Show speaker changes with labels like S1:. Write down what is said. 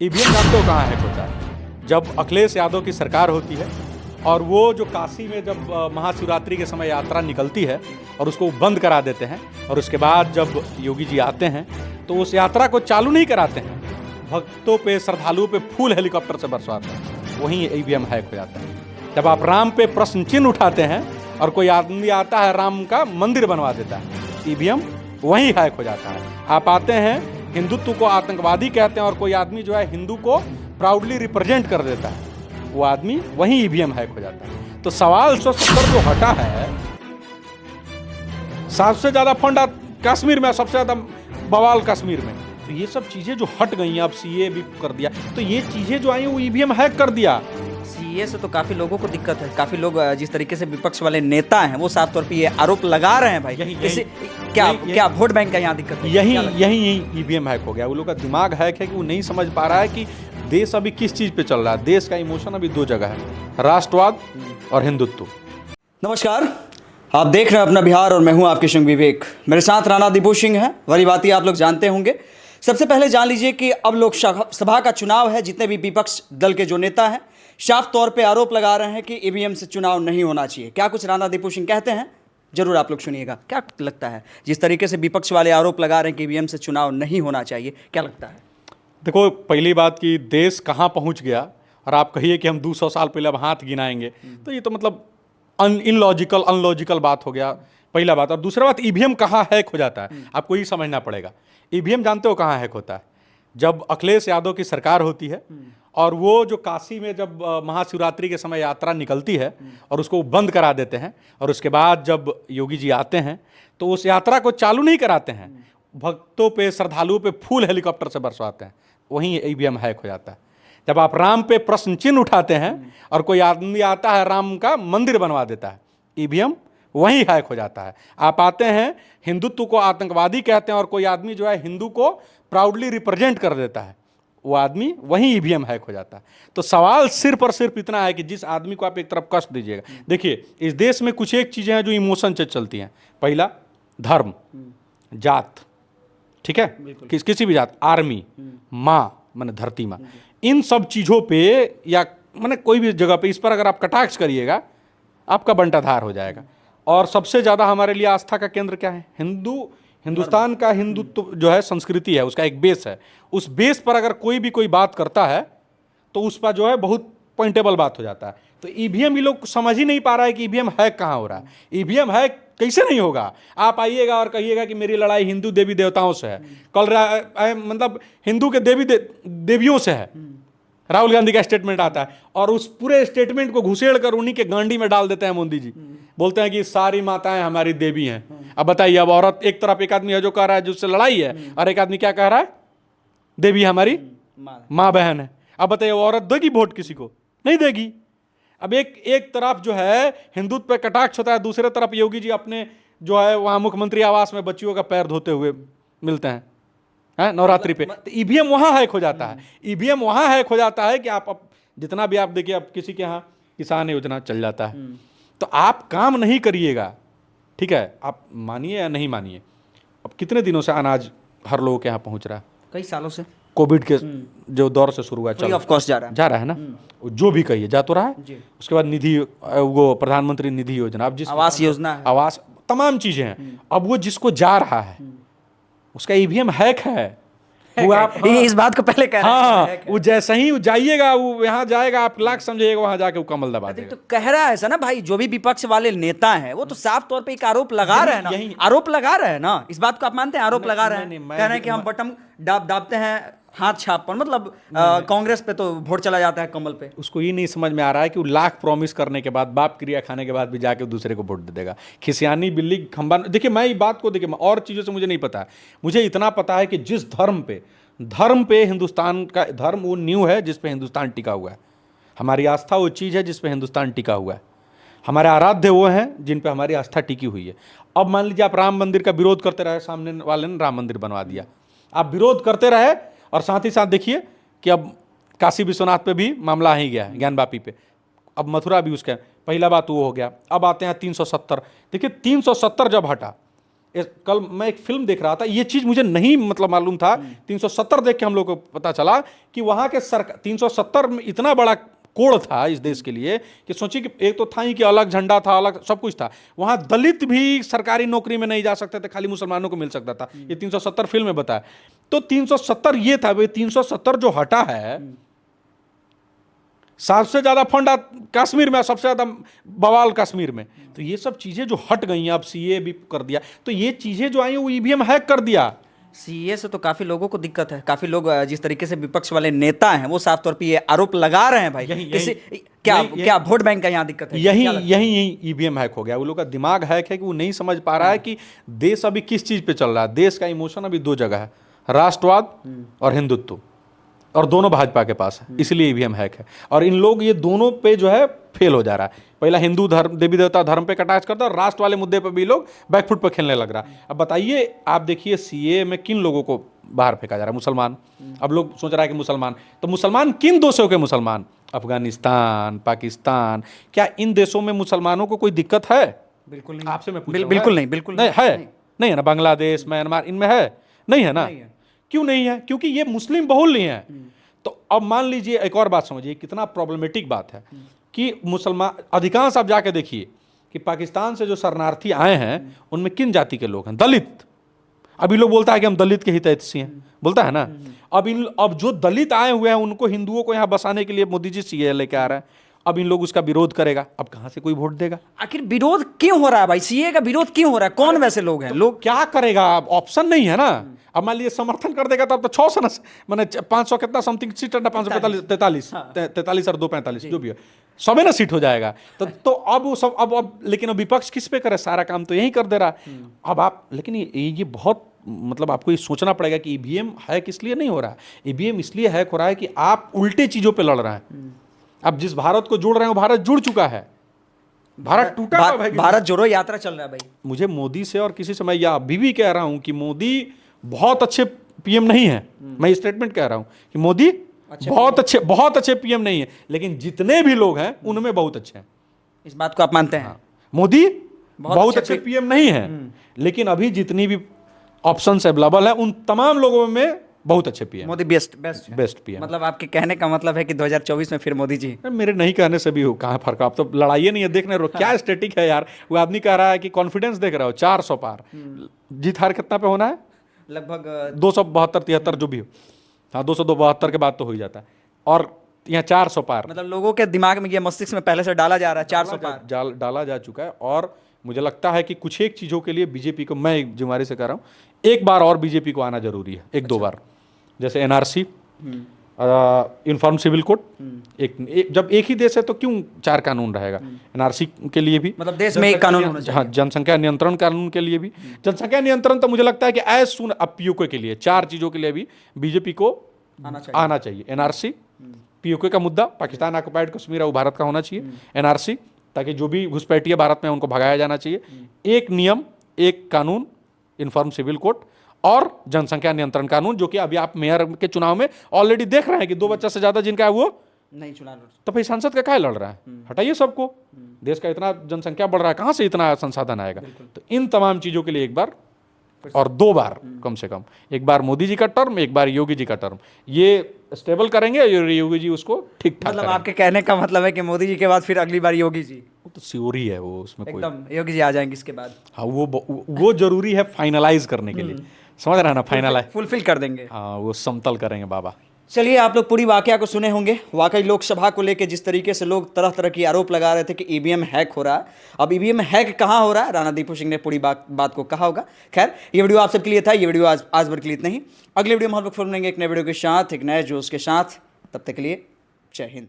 S1: EVM जानते हो कहाँ हैक होता है? जब अखिलेश यादव की सरकार होती है और वो जो काशी में जब महाशिवरात्रि के समय यात्रा निकलती है और उसको बंद करा देते हैं और उसके बाद जब योगी जी आते हैं तो उस यात्रा को चालू नहीं कराते हैं, भक्तों पे श्रद्धालुओं पे फूल हेलीकॉप्टर से बरसाते हैं, वहीं ईवीएम हैक हो जाता है। जब आप राम पे प्रश्न चिन्ह उठाते हैं और कोई आदमी आता है राम का मंदिर बनवा देता है, ईवीएम वहीं हैक हो जाता है। आप आते हैं हिंदुत्व को आतंकवादी कहते हैं और कोई आदमी जो है हिंदू को प्राउडली रिप्रेजेंट कर देता है, वो आदमी वहीं ईवीएम हैक हो जाता है। तो सवाल 170 जो हटा है, सबसे ज्यादा फंड कश्मीर में, सबसे ज्यादा बवाल कश्मीर में, तो ये सब चीजें जो हट गई हैं, अब सीए भी कर दिया, तो ये चीजें जो आई वो ईवीएम हैक कर दिया।
S2: सीए से तो काफी लोगों को दिक्कत है। काफी लोग जिस तरीके से विपक्ष वाले नेता हैं वो साफ तौर पे ये आरोप लगा रहे हैं भाई, क्या वोट बैंक का यहाँ दिक्कत है?
S1: यही ईवीएम हैक हो गया। वो लोग का दिमाग हैक है कि वो नहीं समझ पा रहा है कि देश अभी किस चीज पे चल रहा है। देश का इमोशन अभी दो जगह है, राष्ट्रवाद और हिंदुत्व।
S2: नमस्कार, आप देख रहे हैं अपना बिहार और मैं हूं आपके संग विवेक। मेरे साथ राणा दीपू सिंह है। वही बात ही आप लोग जानते होंगे। सबसे पहले जान लीजिए कि अब लोकसभा का चुनाव है। जितने भी विपक्ष दल के जो नेता हैं साफ तौर पे आरोप लगा रहे हैं कि ईवीएम से चुनाव नहीं होना चाहिए। क्या कुछ राणा दीपू सिंह कहते हैं, जरूर आप लोग सुनिएगा। क्या लगता है, जिस तरीके से विपक्ष वाले आरोप लगा रहे हैं कि ईवीएम से चुनाव नहीं होना चाहिए, क्या लगता है?
S1: देखो, पहली बात कि देश कहाँ पहुँच गया और आप कहिए कि हम 200 साल पहले अब हाथ गिनाएंगे, तो ये तो मतलब अनलॉजिकल बात हो गया, पहला बात। और दूसरा बात, ईवीएम कहाँ हैक हो जाता है, आपको ये समझना पड़ेगा। ईवीएम जानते हो कहाँ हैक होता है? जब अखिलेश यादव की सरकार होती है और वो जो काशी में जब महाशिवरात्रि के समय यात्रा निकलती है और उसको बंद करा देते हैं और उसके बाद जब योगी जी आते हैं तो उस यात्रा को चालू नहीं कराते हैं, भक्तों पे श्रद्धालुओं पे फूल हेलीकॉप्टर से बरसाते हैं, वहीं ईवीएम हैक हो जाता है। जब आप राम पे प्रश्न चिन्ह उठाते हैं और कोई आदमी आता है राम का मंदिर बनवा देता है, ईवीएम वहीं हैक हो जाता है। आप आते हैं हिंदुत्व को आतंकवादी कहते हैं और कोई आदमी जो है हिंदू को प्राउडली रिप्रेजेंट कर देता है, वो आदमी वहीं ईवीएम हैक हो जाता है। तो सवाल सिर्फ और सिर्फ इतना है कि जिस आदमी को आप एक तरफ कष्ट दीजिएगा। देखिए, इस देश में कुछ एक चीज़ें हैं जो इमोशन से चलती हैं। पहला, धर्म, जात, ठीक है, किसी भी जात, आर्मी, माँ माने धरती माँ, इन सब चीज़ों पे या माने कोई भी जगह पे इस पर अगर आप कटाक्ष करिएगा आपका बंटाधार हो जाएगा। और सबसे ज़्यादा हमारे लिए आस्था का केंद्र क्या है? हिंदुस्तान का हिंदुत्व जो है संस्कृति है, उसका एक बेस है। उस बेस पर अगर कोई बात करता है तो उस पर जो है बहुत पॉइंटेबल बात हो जाता है। तो ईवीएम ये लोग समझ ही नहीं पा रहा है कि ईवीएम हैक कहाँ हो रहा है। ईवीएम हैक कैसे नहीं होगा? आप आइएगा और कहिएगा कि मेरी लड़ाई हिंदू देवी देवताओं से है, मतलब हिंदू के देवियों से है। राहुल गांधी का स्टेटमेंट आता है और उस पूरे स्टेटमेंट को घुसेड़ कर उन्हीं के गांडी में डाल देते हैं मोदी जी। बोलते हैं कि सारी माताएं हमारी देवी हैं। अब बताइए, अब औरत एक तरफ एक आदमी है जो कह रहा है जिससे लड़ाई है, और एक आदमी क्या कह रहा है? देवी हमारी माँ बहन है। अब बताइए, औरत देगी वोट? किसी को नहीं देगी। अब एक तरफ जो है हिंदुत्व पे कटाक्ष होता है, दूसरे तरफ योगी जी अपने जो है वहाँ मुख्यमंत्री आवास में बच्चियों का पैर धोते हुए मिलते हैं नवरात्रि पे। तो ईवीएम वहाँ हैक हो जाता है। ईवीएम वहाँ हैक हो जाता है कि आप जितना भी आप देखिए, अब किसी के यहाँ किसान योजना चल जाता है, तो आप काम नहीं करिएगा, ठीक है, आप मानिए या नहीं मानिए, अब कितने दिनों से अनाज हर लोगों के यहाँ पहुँच रहा है?
S2: कई सालों से,
S1: कोविड के जो दौर से शुरू हुआ है,
S2: ऑफ कोर्स जा रहा है
S1: ना, जो भी कहिए जा तो रहा है। उसके बाद निधि, वो प्रधानमंत्री निधि योजना, अब जिस
S2: आवास योजना,
S1: आवास, तमाम चीजें हैं। अब वो जिसको जा रहा है उसका ईवीएम हैक है। वो आप
S2: इस बात को पहले कह रहे हैं।
S1: वो जैसे ही जाइएगा, वो यहाँ जाएगा, आप लाख समझिएगा, वहां जाके वो कमल दबा देगा।
S2: तो कह रहा है ऐसा ना भाई, जो भी विपक्ष वाले नेता हैं वो तो साफ तौर पे एक आरोप लगा रहे हैं ना, आरोप लगा रहे हैं ना। इस बात को आप मानते हैं? आरोप लगा रहे हैं, कह रहे हैं कि हम बटन दाबते हैं हाथ छाप पर, मतलब कांग्रेस पे तो वोट चला जाता है कमल पे।
S1: उसको ये नहीं समझ में आ रहा है कि वो लाख प्रॉमिस करने के बाद, बाप क्रिया खाने के बाद भी जाके दूसरे को वोट दे देगा। खिसियानी बिल्ली खंबा। देखिए, मैं ये बात को देखिए, और चीज़ों से मुझे नहीं पता है। मुझे इतना पता है कि जिस धर्म पे हिंदुस्तान का धर्म वो नींव है जिस पे हिंदुस्तान टिका हुआ है। हमारी आस्था वो चीज़ है जिस पे हिंदुस्तान टिका हुआ है। हमारे आराध्य वो हैं जिन पे हमारी आस्था टिकी हुई है। अब मान लीजिए आप राम मंदिर का विरोध करते रहे, सामने वाले ने राम मंदिर बनवा दिया, आप विरोध करते रहे, और साथ ही साथ देखिए कि अब काशी विश्वनाथ पे भी मामला आ ही गया है, ज्ञानवापी पे, अब मथुरा भी उसका। पहला बात वो हो गया। अब आते हैं 370। देखिए, 370 जब हटा कल मैं एक फिल्म देख रहा था, ये चीज मुझे नहीं मतलब मालूम था। 370 देख के हम लोग को पता चला कि वहां के सरकार 370 में इतना बड़ा कोड़ था इस देश के लिए कि सोचिए कि एक तो था ही कि अलग झंडा था, अलग सब कुछ था। वहां दलित भी सरकारी नौकरी में नहीं जा सकते थे, खाली मुसलमानों को मिल सकता था। ये 370 फिल्म में बताया। तो 370 ये था भाई, 370 जो हटा है, सबसे ज्यादा फंड कश्मीर में, सबसे ज्यादा बवाल कश्मीर में। तो ये सब चीजें जो हट गई हैं, अब सीए भी कर दिया, तो ये चीजें जो आई वो ईवीएम हैक कर दिया।
S2: सीए से तो काफी लोगों को दिक्कत है। काफी लोग जिस तरीके से विपक्ष वाले नेता हैं वो साफ तौर पे ये आरोप लगा रहे हैं भाई, क्या वोट बैंक का यहाँ दिक्कत है?
S1: यही ईवीएम हैक हो गया। वो लोग का दिमाग हैक है कि वो नहीं समझ पा रहा है कि देश अभी किस चीज पे चल रहा है। देश का इमोशन अभी दो जगह है, राष्ट्रवाद और हिंदुत्व, और दोनों भाजपा के पास है, इसलिए ईवीएम हैक है। और इन लोग ये दोनों पे जो है फेल हो जा रहा है। पहला हिंदू धर्म, देवी देवता धर्म पे कटाक्ष करता है, और राष्ट्र वाले मुद्दे पे भी लोग बैकफुट पे खेलने लग रहा है। अब बताइए, आप देखिए सीए में किन लोगों को बाहर फेंका जा रहा है? मुसलमान। अब लोग सोच रहा है कि मुसलमान, तो मुसलमान किन देशों के मुसलमान? अफगानिस्तान, पाकिस्तान। क्या इन देशों में मुसलमानों को कोई दिक्कत है?
S2: बिल्कुल नहीं।
S1: आपसे मैं पूछ
S2: बिल्कुल नहीं
S1: है। नहीं है ना? बांग्लादेश, म्यांमार, इनमें है? नहीं है ना? क्यों नहीं है? क्योंकि ये मुस्लिम बहुल नहीं है। तो अब मान लीजिए, एक और बात समझिए, कितना प्रॉब्लमेटिक बात है कि मुसलमान अधिकांश, आप जाके देखिए कि पाकिस्तान से जो शरणार्थी आए हैं उनमें किन जाति के लोग हैं? दलित। अभी लोग बोलता है कि हम दलित के हितैषी हैं, बोलता है ना। अब जो दलित आए हुए हैं उनको, हिंदुओं को यहाँ बसाने के लिए मोदी जी सीए लेके आ रहे हैं। अब इन लोग उसका विरोध करेगा, अब कहां से कोई वोट देगा?
S2: आखिर विरोध क्यों हो रहा है भाई? सीए का विरोध क्यों हो रहा है? कौन वैसे लोग हैं? लोग
S1: क्या करेगा? अब ऑप्शन नहीं है ना। अब मान लीजिए समर्थन कर देगा तो अब तो 600 मैंने 500 कितना समथिंग सीट है ना, 543 और 245 जो भी है, सबे ना सीट हो जाएगा। तो अब वो सब अब लेकिन अब विपक्ष किस पे करे? सारा काम तो यही कर दे रहा। अब आप, लेकिन ये बहुत मतलब आपको ये सोचना पड़ेगा कि ईवीएम हैक इसलिए नहीं हो रहा है। ईवीएम इसलिए हैक हो रहा है कि आप उल्टे चीजों पे लड़ रहे हैं। अब जिस भारत को जोड़ रहे हैं वो भारत जुड़ चुका है, भारत टूटा हुआ है।
S2: भारत जोड़ो यात्रा चल रहा है भाई।
S1: मुझे मोदी से और किसी से मैं यह अभी भी कह रहा हूं कि मोदी बहुत अच्छे पीएम नहीं है। मैं ये स्टेटमेंट कह रहा हूं कि मोदी बहुत अच्छे पीएम नहीं है, लेकिन जितने भी लोग हैं उनमें बहुत अच्छे हैं।
S2: इस बात को आप मानते हैं?
S1: मोदी बहुत अच्छे पीएम नहीं है, लेकिन अभी जितनी भी ऑप्शंस अवेलेबल है उन तमाम लोगों में बहुत अच्छे पीएम।
S2: Modi best
S1: PM.
S2: मतलब आपके कहने का मतलब है कि 2024 में फिर मोदी जी?
S1: मेरे नहीं कहने से भी हो, कहाँ फर्क? आप तो लड़ाई नहीं है, देखने रहो क्या स्टेटिक है यार। वो आदमी कह रहा है कि कॉन्फिडेंस देख रहा हो 400 पार, जीत हार कितना पे होना है?
S2: लगभग
S1: 272-73 जो भी हो। हाँ, 272 के बाद तो हो ही जाता है, और यहाँ 400 पार।
S2: मतलब लोगों के दिमाग में, ये मस्तिष्क में पहले से डाला जा रहा है 400 पार
S1: डाला जा चुका है। और मुझे लगता है कि कुछ एक चीज़ों के लिए बीजेपी को, मैं एक जिम्मेदारी से कह रहा हूँ, एक बार और बीजेपी को आना जरूरी है, एक दो बार। जैसे एनआरसी, इन्फॉर्म सिविल कोड, जब एक ही देश है तो क्यों 4 कानून रहेगा? एनआरसी के लिए भी, मतलब
S2: देश में एक कानून होना चाहिए।
S1: हाँ, जनसंख्या नियंत्रण कानून के लिए भी। जनसंख्या नियंत्रण तो मुझे लगता है कि एज सुन अब पीओके के लिए 4 चीजों के लिए भी बीजेपी को आना चाहिए। एनआरसी, पीओके का मुद्दा, पाकिस्तान ऑक्युपाइड कश्मीर है वो भारत का होना चाहिए। एनआरसी, ताकि जो भी घुसपैठिए भारत में उनको भगाया जाना चाहिए। एक नियम, एक कानून, इन्फॉर्म सिविल कोड, और जनसंख्या नियंत्रण कानून, जो कि अभी आप मेयर के चुनाव में ऑलरेडी देख रहे हैं कि 2 बच्चा से ज्यादा जिनका है वो
S2: नहीं चुना,
S1: तो भाई सांसद का क्या लड़ रहा है? हटाइए सबको। देश का इतना जनसंख्या बढ़ रहा है, कहां से इतना संसाधन आएगा? तो इन तमाम चीजों के लिए एक बार और 2 बार कम से कम, एक बार मोदी जी का टर्म, एक बार योगी जी का टर्म, ये स्टेबल करेंगे और योगी जी उसको ठीक ठाक।
S2: मतलब आपके कहने का मतलब है कि मोदी जी के बाद फिर अगली बार योगी जी?
S1: वो तो श्योर ही है, वो उसमें कोई
S2: एकदम योगी जी आ जाएंगे इसके बाद।
S1: हाँ, वो जरूरी है फाइनलाइज करने के लिए, समझ रहे हैं ना? फाइनलाइज
S2: फुलफिल कर देंगे।
S1: हाँ, वो समतल करेंगे बाबा।
S2: चलिए, आप लोग पूरी वाकया को सुने होंगे। वाकई लोकसभा को लेकर जिस तरीके से लोग तरह तरह की आरोप लगा रहे थे कि ईवीएम हैक हो रहा है, अब ईवीएम हैक कहाँ हो रहा है? राणा दीपू सिंह ने पूरी बात को कहा होगा। खैर, ये वीडियो आप सबके लिए था। ये वीडियो आज भर के लिए इतना ही। अगले वीडियो में हम लोग फिर मिलेंगे एक नए वीडियो के साथ, एक नए जोश के साथ। तब तक के लिए जय हिंद।